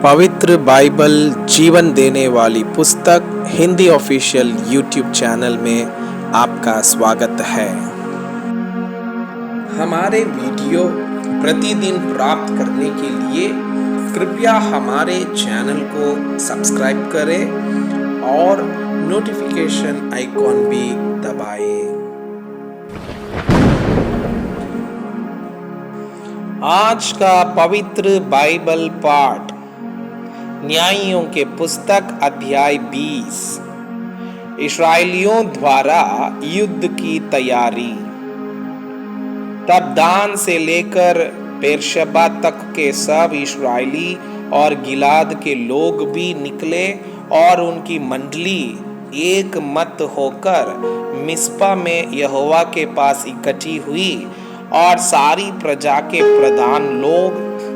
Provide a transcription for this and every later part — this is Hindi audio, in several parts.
पवित्र बाइबल जीवन देने वाली पुस्तक हिंदी ऑफिशियल यूट्यूब चैनल में आपका स्वागत है। हमारे वीडियो प्रतिदिन प्राप्त करने के लिए कृपया हमारे चैनल को सब्सक्राइब करें और नोटिफिकेशन आइकॉन भी दबाएं। आज का पवित्र बाइबल पाठ न्यायियों के पुस्तक अध्याय 20। इस्राएलियों द्वारा युद्ध की तैयारी। तब दान से लेकर बेरशेबा तक के सब इस्राएली और गिलाद के लोग भी निकले और उनकी मंडली एक मत होकर मिस्पा में यहोवा के पास इकट्ठी हुई और सारी प्रजा के प्रधान लोग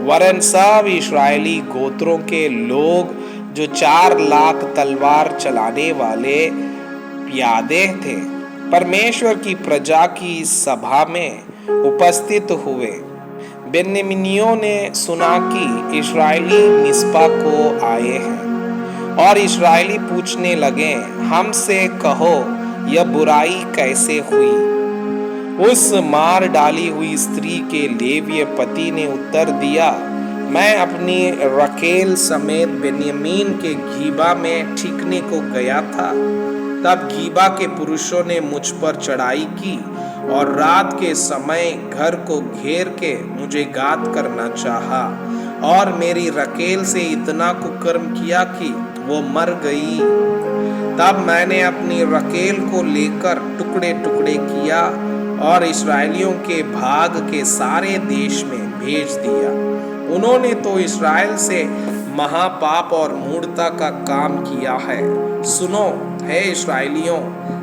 वरन सब इस्राएली गोत्रों के लोग जो 4 लाख तलवार चलाने वाले प्यादे थे परमेश्वर की प्रजा की सभा में उपस्थित हुए। बेन्यामीनियों ने सुना कि इस्राएली मिस्पा को आए हैं और इस्राएली पूछने लगे, हमसे कहो यह बुराई कैसे हुई। उस मार डाली हुई स्त्री के लेवीय पति ने उत्तर दिया, मैं अपनी रकेल समेत बेन्यामीन के गीबा में ठीकने को गया था। तब गीबा के पुरुषों ने मुझ पर चढ़ाई की और रात के समय घर को घेर के मुझे घात करना चाहा और मेरी रकेल से इतना कुकर्म किया कि वो मर गई। तब मैंने अपनी रकेल को लेकर टुकड़े टुकड़े किया और इस्राएलियों के भाग के सारे देश में भेज दिया। उन्होंने तो इस्राएल से महापाप और मूढ़ता का काम किया है। सुनो हे इस्राएलियों,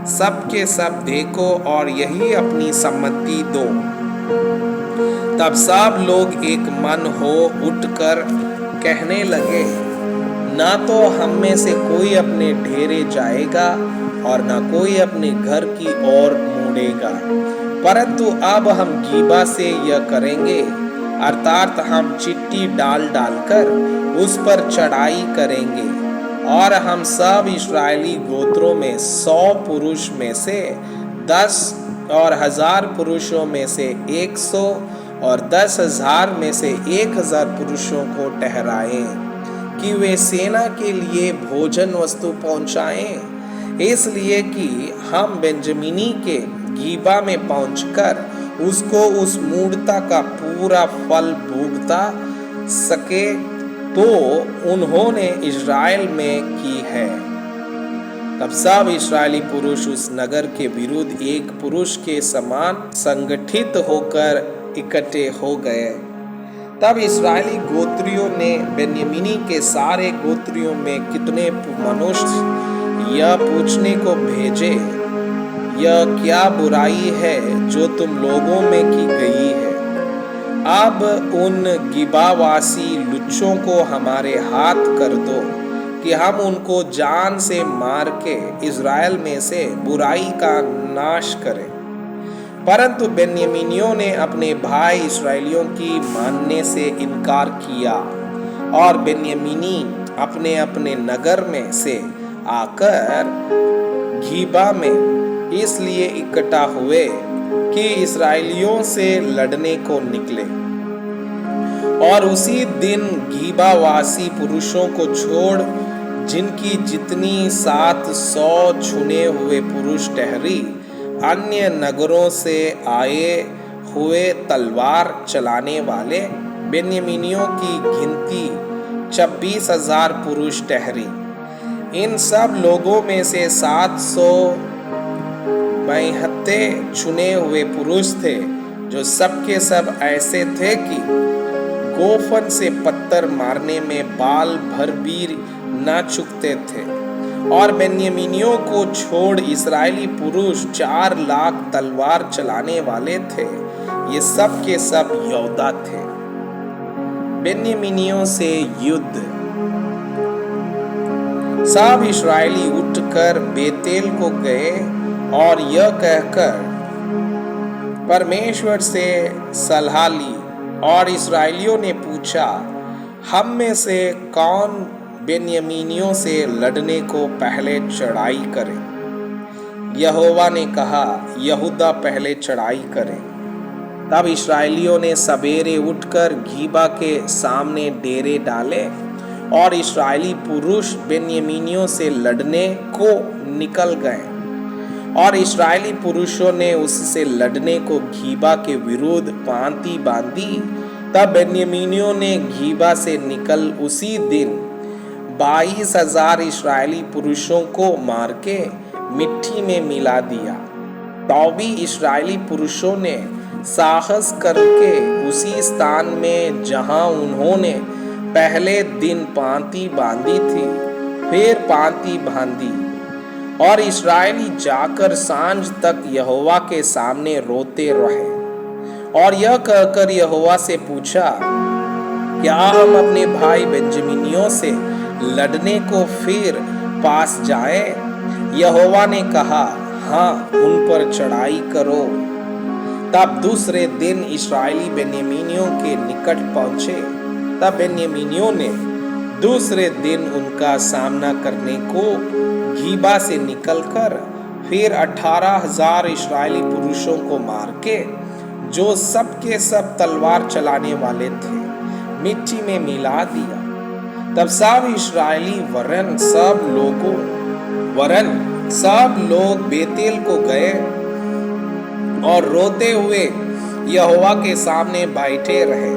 सब के सब देखो और यही अपनी सम्मति दो। तब सब लोग एक मन हो उठकर कहने लगे, ना तो हम में से कोई अपने डेरे जाएगा और ना कोई अपने घर की ओर मुड़ेगा, परंतु अब हम गीबा से यह करेंगे, अर्थात हम चिट्ठी डाल डालकर उस पर चढ़ाई करेंगे और हम सब इस्राएली गोत्रों में 100 पुरुष में से 10 और 1000 पुरुषों में से 100 और 10,000 में से 1000 पुरुषों को ठहराएं कि वे सेना के लिए भोजन वस्तु पहुंचाएं, इसलिए कि हम बेंजमिनी के गीबा में पहुंचकर उसको उस मूढ़ता का पूरा फल भुगता सके। तो उन्होंने इस्राएल में की है। तब सब इस्राएली पुरुष उस नगर के विरुद्ध एक पुरुष के समान संगठित होकर इकट्ठे हो गए। तब इस्राएली गोत्रियों ने बेन्यामीनी के सारे गोत्रियों में कितने मनुष्य यह पूछने को भेजे, यह क्या बुराई है जो तुम लोगों में की गई है। अब उन गिबावासी लुच्चों को हमारे हाथ कर दो कि हम उनको जान से मार के इज़राइल में से बुराई का नाश करें। परंतु बेन्यामीनियों ने अपने भाई इस्राएलियों की मानने से इनकार किया और बेन्यामीनी अपने अपने नगर में से आकर गीबा में इसलिए इकट्ठा हुए कि इस्राएलियों से लड़ने को निकले। और उसी दिन गीबावासी पुरुषों को छोड़ जिनकी जितनी 700 चुने हुए पुरुष ठहरी, अन्य नगरों से आए हुए तलवार चलाने वाले बेन्यामीनियों की गिनती 26,000 पुरुष ठहरी। इन सब लोगों में से 772 चुने हुए पुरुष थे जो सबके सब ऐसे थे कि गोफन से पत्थर मारने में बाल भर भी न चुकते थे। और बेन्यामीनियों को छोड़ इस्राएली पुरुष 4 लाख तलवार चलाने वाले थे। ये सब के सब योद्धा थे। बेन्यामीनियों से युद्ध। सब इस्राएली उठकर बेतेल को गए और यह कहकर परमेश्वर से सलाह ली और इस्राएलियों ने पूछा, हम में से कौन बेन्यामीनियों से लड़ने को पहले चढ़ाई करे? यहोवा ने कहा, यहूदा पहले चढ़ाई करे। तब इस्राएलियों ने सवेरे उठकर गीबा के सामने डेरे डाले और इस्राएली पुरुष बेन्यामीनियों से लड़ने को निकल गए। और इस्राएली पुरुषों ने उससे लड़ने को गीबा के विरुद्ध पांति बांधी। तब बेन्यामीनियों ने गीबा से निकल उसी दिन 22,000 इस्राएली पुरुषों को मार के मिट्टी में मिला दिया। तो भी इस्राएली पुरुषों ने साहस करके उसी स्थान में जहां उन्होंने पहले दिन पांति बांधी थी फिर पांति बांधी। और इस्राएली जाकर सांझ तक यहोवा के सामने रोते रहे और यह कहकर यहोवा से पूछा, क्या हम अपने भाई बेंजमिनियों से लड़ने को फिर पास जाएं? यहोवा ने कहा, हाँ, उन पर चढ़ाई करो। तब दूसरे दिन इस्राएली बेन्यामीनियों के निकट पहुंचे। तब बेन्यामीनियों ने दूसरे दिन उनका सामना करने को गीबा से निकलकर फिर 18,000 इस्राएली पुरुषों को मार के, जो सब के सब तलवार चलाने वाले थे, मिट्टी में मिला दिया। तब सब इस्राएली वरन सब लोग बेतेल को गए और रोते हुए यहोवा के सामने बैठे रहे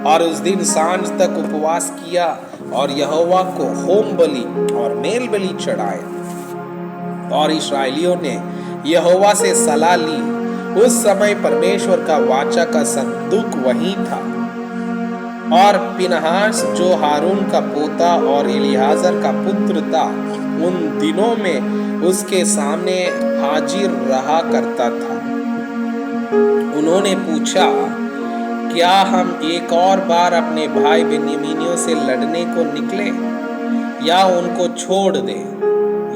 और उस दिन सांझ तक उपवास किया और यहोवा को होम बलि और मेल बलि चढ़ाए। और इस्राएलियों ने यहोवा से सलाह ली। उस समय परमेश्वर का वाचा का संदूक वहीं था और पिनहास जो हारून का पोता और एलियाजर का पुत्र था, उन दिनों में उसके सामने हाजिर रहा करता था। उन्होंने पूछा, क्या हम एक और बार अपने भाई बेन्यामीनियों से लड़ने को निकले या उनको छोड़ दें?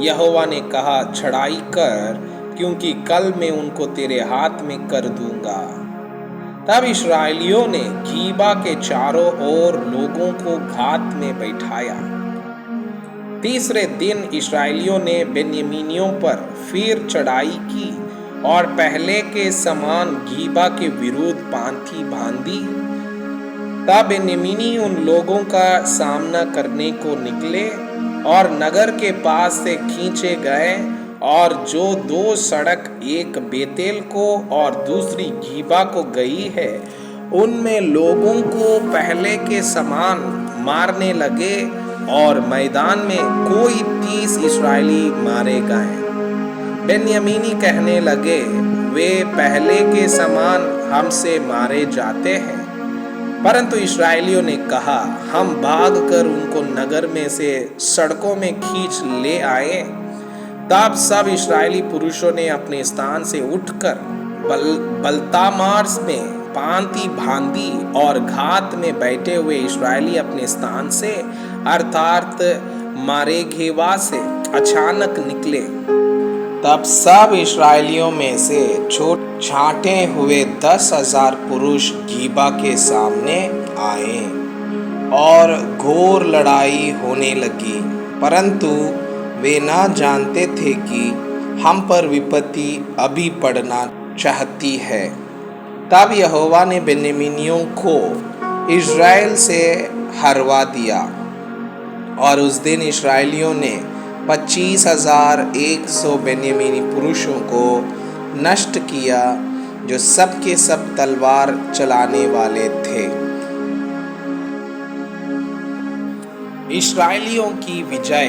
यहोवा ने कहा, चढ़ाई कर, क्योंकि कल मैं उनको तेरे हाथ में कर दूंगा। तब इस्राएलियों ने गीबा के चारों ओर लोगों को घात में बैठाया। तीसरे दिन इस्राएलियों ने बेन्यामीनियों पर फिर चढ़ाई की और पहले के समान गीबा के विरुद्ध पांति बांधी। तब बेन्यामीनी उन लोगों का सामना करने को निकले और नगर के पास से खींचे गए और जो दो सड़क, एक बेतेल को और दूसरी गीबा को गई है, उनमें लोगों को पहले के समान मारने लगे और मैदान में कोई 30 इस्राएली मारे गए। बेन्यामीनी कहने लगे, वे पहले के समान हमसे मारे जाते हैं। परंतु इस्राएलियों ने कहा, हम भागकर उनको नगर में से सड़कों में खींच ले आए। तब सब इस्राएली पुरुषों ने अपने स्थान से उठकर बलतामार्स में पांति बांधी और घात में बैठे हुए इस्राएली अपने स्थान से अर्थात मारेघेवा से अचानक निकले। तब सब इस्राएलियों में से छांटे हुए 10,000 पुरुष गीबा के सामने आए और घोर लड़ाई होने लगी, परंतु वे न जानते थे कि हम पर विपत्ति अभी पड़ना चाहती है। तब यहोवा ने बेन्यामीनियों को इस्राएल से हरवा दिया और उस दिन इस्राएलियों ने 25,100 बेन्यामीनी पुरुषों को नष्ट किया, जो सब के सब तलवार चलाने वाले थे। इस्राएलियों की विजय।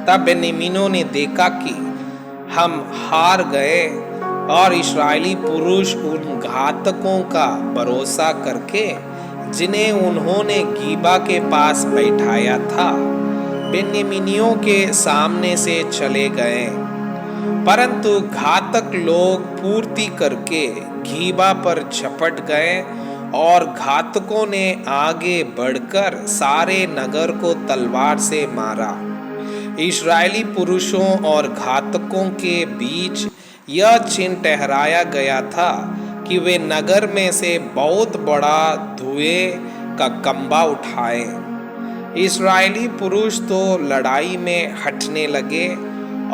तब बेन्यामीनों ने देखा कि हम हार गए और इस्राएली पुरुष उन घातकों का भरोसा करके, जिन्हें उन्होंने गीबा के पास बैठाया था, बेन्यामीनियों के सामने से चले गए। परंतु घातक लोग पूर्ति करके गीबा पर झपट गए और घातकों ने आगे बढ़कर सारे नगर को तलवार से मारा। इस्राएली पुरुषों और घातकों के बीच यह चिन्ह ठहराया गया था कि वे नगर में से बहुत बड़ा धुएं का कंबा उठाएं। इस्राएली पुरुष तो लड़ाई में हटने लगे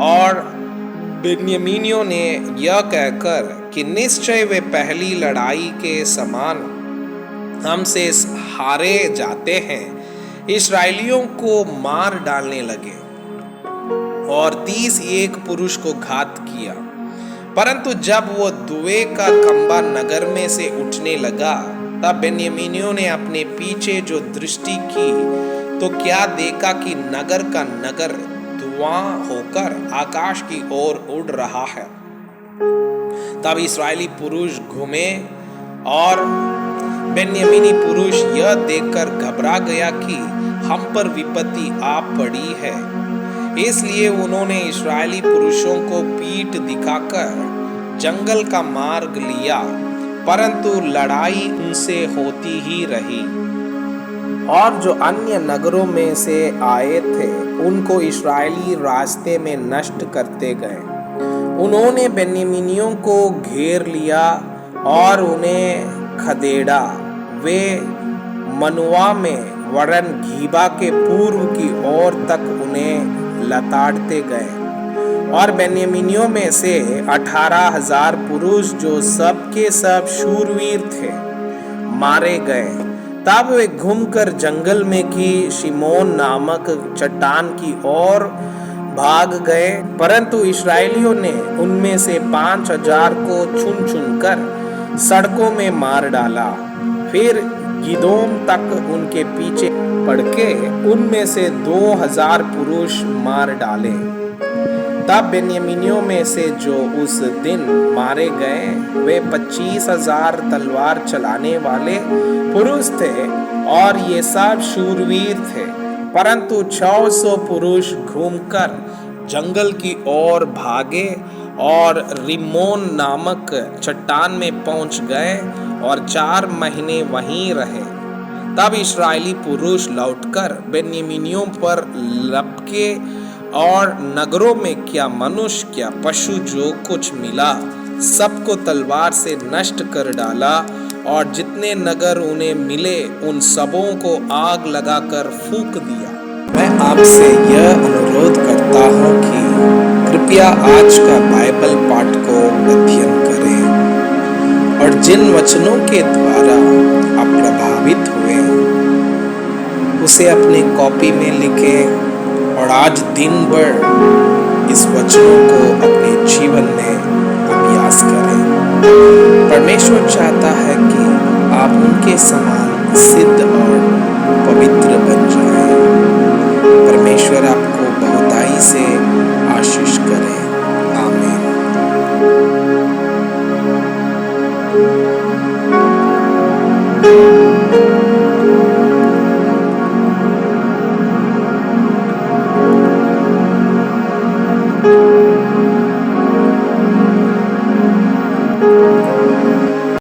और बेन्यामीनियों ने यह कहकर कि निश्चय वे पहली लड़ाई के समान हमसे हारे जाते हैं, इस्राएलियों को मार डालने लगे और 31 पुरुष को घात किया। परंतु जब वो धुएं का खंबा नगर में से उठने लगा, तब बेन्यामीनियों ने अपने पीछे जो दृष्टि की तो क्या देखा कि नगर का नगर धुआं होकर आकाश की ओर उड़ रहा है। तब इस्राएली पुरुष घूमे और बेन्यामीनी पुरुष यह देखकर घबरा गया कि हम पर विपत्ति आ पड़ी है। इसलिए उन्होंने इस्राएली पुरुषों को पीठ दिखाकर जंगल का मार्ग लिया, परंतु लड़ाई उनसे होती ही रही। और जो अन्य नगरों में से आए थे उनको इस्राएली रास्ते में नष्ट करते गए। उन्होंने बेन्यामीनियों को घेर लिया और उन्हें खदेड़ा। वे मनुआ में वरन गीबा के पूर्व की ओर तक उन्हें लताड़ते गए। और बेन्यामीनियों में से 18,000 पुरुष जो सब के सब शूरवीर थे मारे गए। तब वे घूमकर जंगल में की शिमोन नामक चट्टान की ओर भाग गए, परंतु इस्राएलियों ने उनमें से 5,000 को चुन चुनकर सड़कों में मार डाला। फिर गिदोम तक उनके पीछे पड़ के उनमें से 2,000 पुरुष मार डाले। तब बेन्यामीनियों में से जो उस दिन मारे गए वे 25,000 तलवार चलाने वाले पुरुष थे और ये सब शूरवीर थे। परंतु 600 पुरुष घूमकर जंगल की ओर भागे और रिम्मोन नामक चट्टान में पहुंच गए और 4 महीने वहीं रहे। तब इस्राएली पुरुष लौटकर बेन्यामीनियों पर लपके और नगरों में क्या मनुष्य क्या पशु जो कुछ मिला सबको तलवार से नष्ट कर डाला, और जितने नगर उन्हें मिले उन सबों को आग लगाकर फूंक दिया। मैं आपसे यह अनुरोध करता हूँ कि कृपया आज का बाइबल पाठ को अध्ययन करें और जिन वचनों के द्वारा आप प्रभावित हुए उसे अपनी कॉपी में लिखें और आज दिन भर इस वचनों को अपने जीवन में अभ्यास करें। परमेश्वर चाहता है कि आप उनके समान सिद्ध और